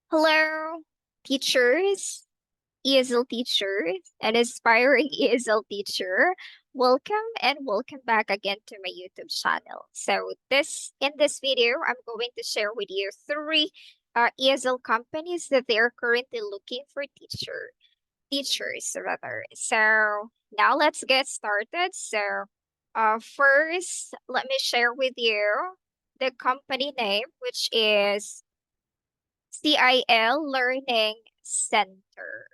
Hello, teachers, ESL teachers, and aspiring ESL teacher. Welcome back again to my YouTube channel. In this video, I'm going to share with you three ESL companies that they are currently looking for teachers rather. So now let's get started. First, let me share with you the company name, which is CIL Learning Center.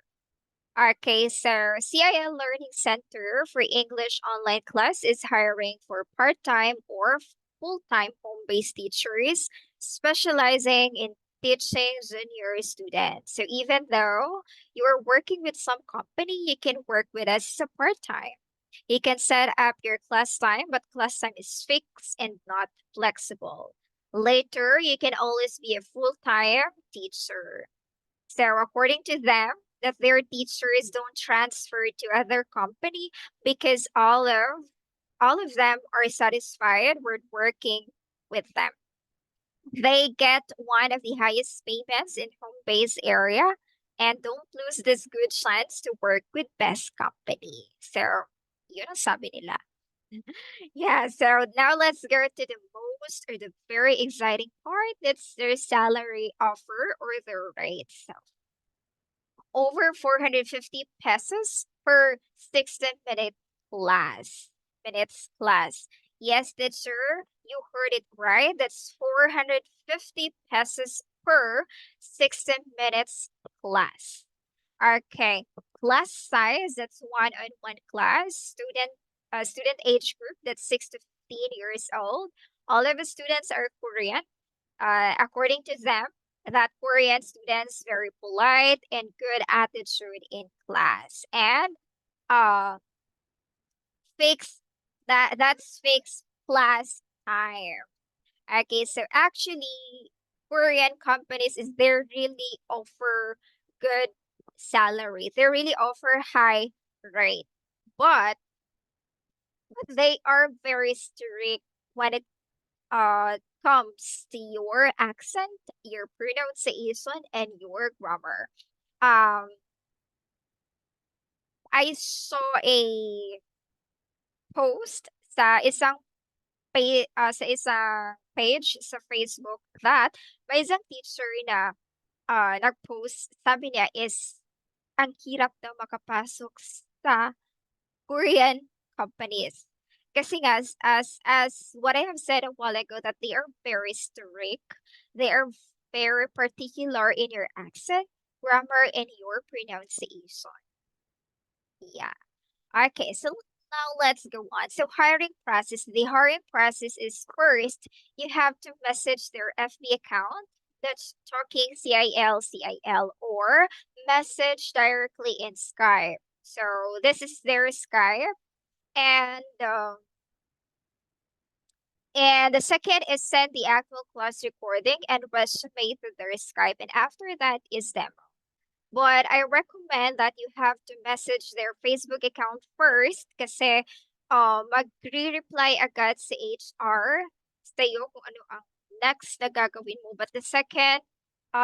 Okay, so CIL Learning Center for English online class is hiring for part-time or full-time home-based teachers specializing in teaching junior students. So even though you're working with some company, you can work with us as a part-time. You can set up your class time, but class time is fixed and not flexible. Later, you can always be a full-time teacher. So according to them, that their teachers don't transfer to other company because all of them are satisfied with working with them. They get one of the highest payments in home-based area and don't lose this good chance to work with best company. So, yun ang sabi nila. Yeah, so now let's go to the most or the very exciting part. That's their salary offer or their rate. So over 450 pesos per 16 minutes class. Yes, teacher, you heard it right. That's 450 pesos per 16 minutes class. Okay, class size, that's one-on-one class. Student age group, that's 6 to 15 years old. All of the students are Korean. According to them, that Korean students very polite and good attitude in class. And uh fixed that's fixed class time. Okay, so actually Korean companies is they really offer good salary. They really offer high rate. But they are very strict when it comes to your accent, your pronunciation, and your grammar. Um, I saw a post sa isang page sa Facebook that may isang teacher na nag-post, sabi niya is ang hirap daw makapasok sa Korean companies. Kasi nga, as what I have said a while ago, that they are very strict. They are very particular in your accent, grammar, and your pronunciation. Yeah. Okay, so now let's go on. So hiring process. The hiring process is first, you have to message their FB account. That's talking CIL, or message directly in Skype. So this is their Skype. And the second is send the actual class recording and resume to their Skype. And after that is demo. But I recommend that you have to message their Facebook account first kasi magre-reply agad si HR sa'yo kung ano ang next na gagawin mo. But the second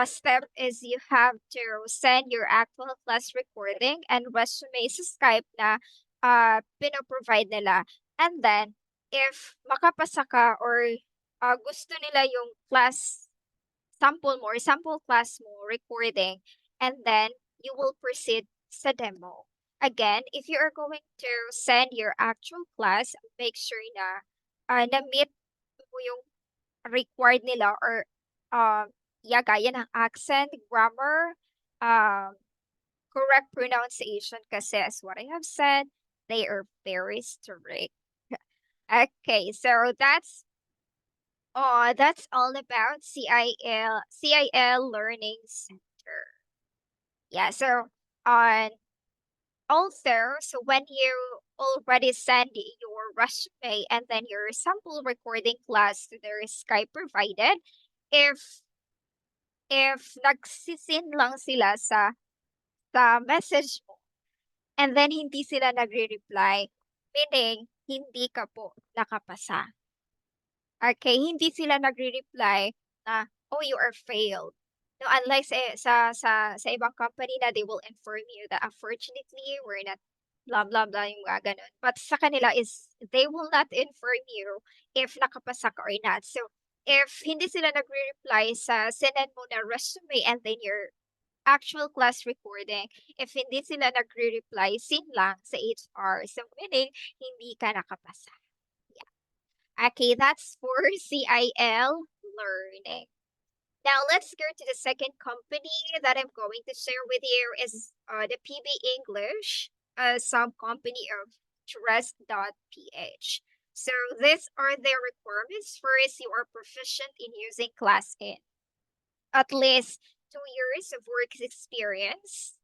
step is you have to send your actual class recording and resume sa Skype na pinoprovide nila. And then, if makapasa ka or gusto nila yung class sample mo or sample class mo recording, and then you will proceed sa demo. Again, if you are going to send your actual class, make sure na na-meet mo yung required nila or gaya ng accent, grammar, correct pronunciation kasi as what I have said, they are very strict. Okay, so that's all about CIL Learning Center. Yeah, so on also, so when you already send your resume and then your sample recording class to their Skype provided, if nagsisin lang sila sa message mo and then hindi sila nagre-reply, meaning hindi ka po nakapasa. Okay, hindi sila nagre-reply na, oh, you are failed. No, unlike sa ibang company na they will inform you that unfortunately we're not blah blah blah yung mga ganun. But sa kanila is they will not inform you if nakapasa ka or not. So if hindi sila nagre-reply sa sinend mo na resume and then your actual class recording, if hindi sila nagre-reply, sin lang sa HR. So meaning hindi ka nakapasa. Yeah. Okay, that's for CIL learning. Now let's go to the second company that I'm going to share with you is the PB English, a sub-company of Dress.ph. So these are their requirements. First, you are proficient in using Class in at least 2 years of work experience.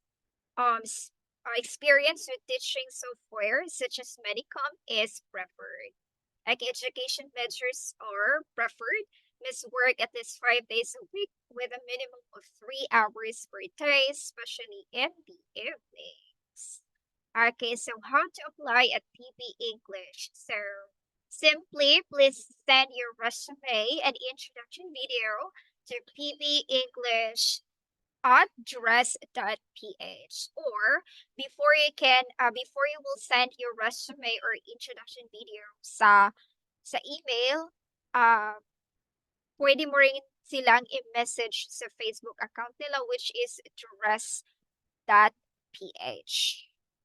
Experience with teaching software such as Medicom is preferred. Like education measures are preferred. Must work at least 5 days a week with a minimum of 3 hours per day, especially in the evenings. Okay, so how to apply at PB English? So simply please send your resume and introduction video to PB English at dress.ph, or before you will send your resume or introduction video sa email, pwede mo rin silang i-message sa Facebook account nila, which is dress.ph.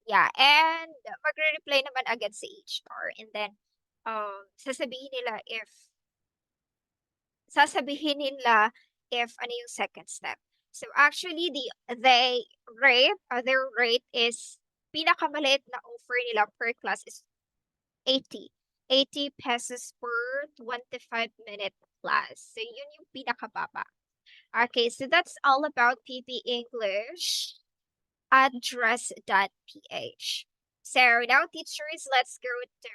Yeah, and magre-reply naman agad sa HR, and then sasabihin nila if ano yung second step. So actually their rate is pinakamaliit na offer nila per class is 80 pesos per 25-minute class. So yun yung pinakababa. Okay, so that's all about PB English at dress.ph. So now teachers, let's go to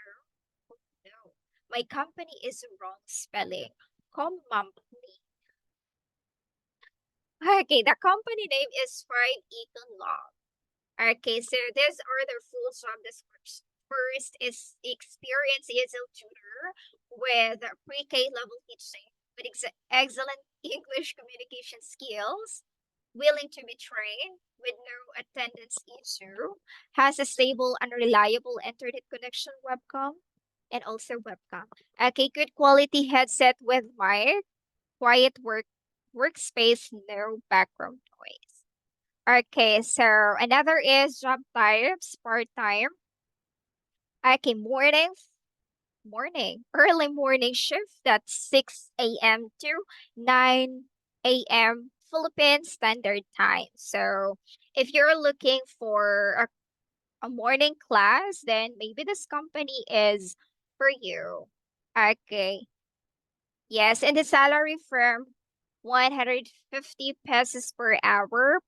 no. My company is wrong spelling. Company. Okay, the company name is Fried Econ Law. Okay, so these are their full job description. First is experience ESL tutor with pre-K level teaching with excellent English communication skills, willing to be trained with no attendance issue, has a stable and reliable internet connection webcam, and also webcam. Okay, good quality headset with mic, quiet workspace, no background noise. Okay, so another is job types, part-time. Okay, early morning shift, that's 6 a.m. to 9 a.m. Philippine Standard Time. So if you're looking for a morning class, then maybe this company is for you. Okay. Yes, and the salary from 150 pesos per hour,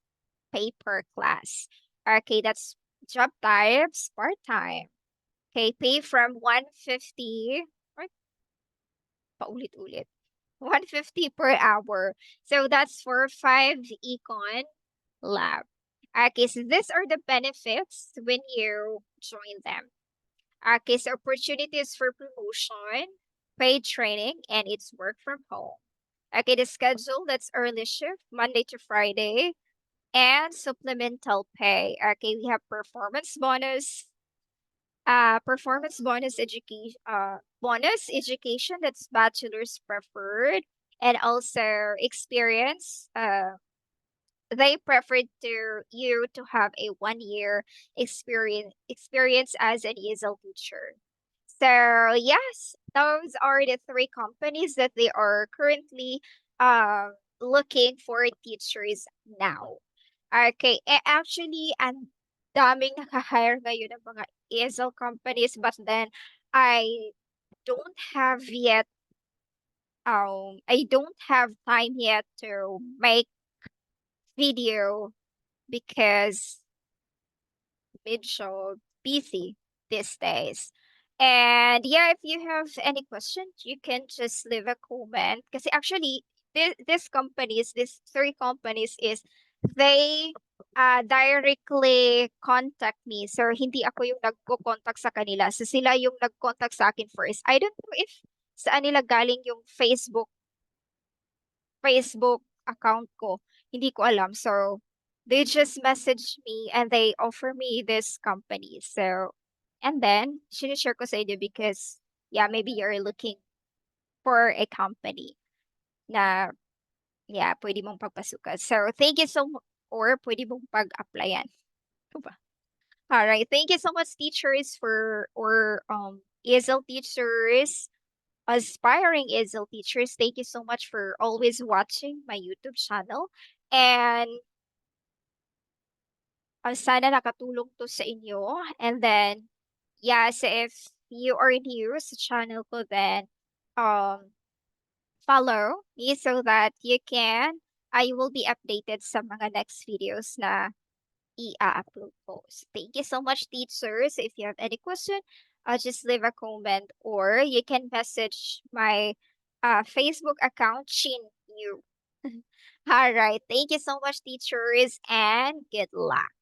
pay per class. Okay, that's job types, part-time. Okay, pay from 150, right? Paulit-ulit. 150 per hour. So that's for 5 econ lab. Okay, so these are the benefits when you join them. Okay, so opportunities for promotion, paid training, and it's work from home. Okay, the schedule, that's early shift, Monday to Friday, and supplemental pay. Okay, we have performance bonus education, that's bachelor's preferred, and also experience. They preferred to you to have a 1 year experience as an ESL teacher. So yes, those are the three companies that they are currently looking for teachers now. Okay, actually, ang daming naka-hire ngayon ng mga ESL companies, but then I don't have yet I don't have time yet to make video because medyo busy these days. And yeah, if you have any questions, you can just leave a comment. Kasi actually, these three companies is they directly contact me. So hindi ako yung nagko-contact sa kanila. So sila yung nag-contact sa akin first. I don't know if saan nila galing yung Facebook account ko. Hindi ko alam. So, they just message me and they offer me this company. So, and then, sinishare ko sa inyo because, yeah, maybe you're looking for a company na, yeah, pwede mong pagpasukan. So, thank you so much, or pwede mong pag-applyan. Ano ba? All right. Thank you so much, teachers, or ESL teachers, aspiring ESL teachers. Thank you so much for always watching my YouTube channel. And sana nakatulong to sa inyo. And then, yes, if you are new sa channel ko, then um follow me so that I will be updated sa mga next videos na i-upload ko. So, thank you so much, teachers. If you have any question, just leave a comment or you can message my Facebook account, Shin Yu. All right. Thank you so much, teachers, and good luck.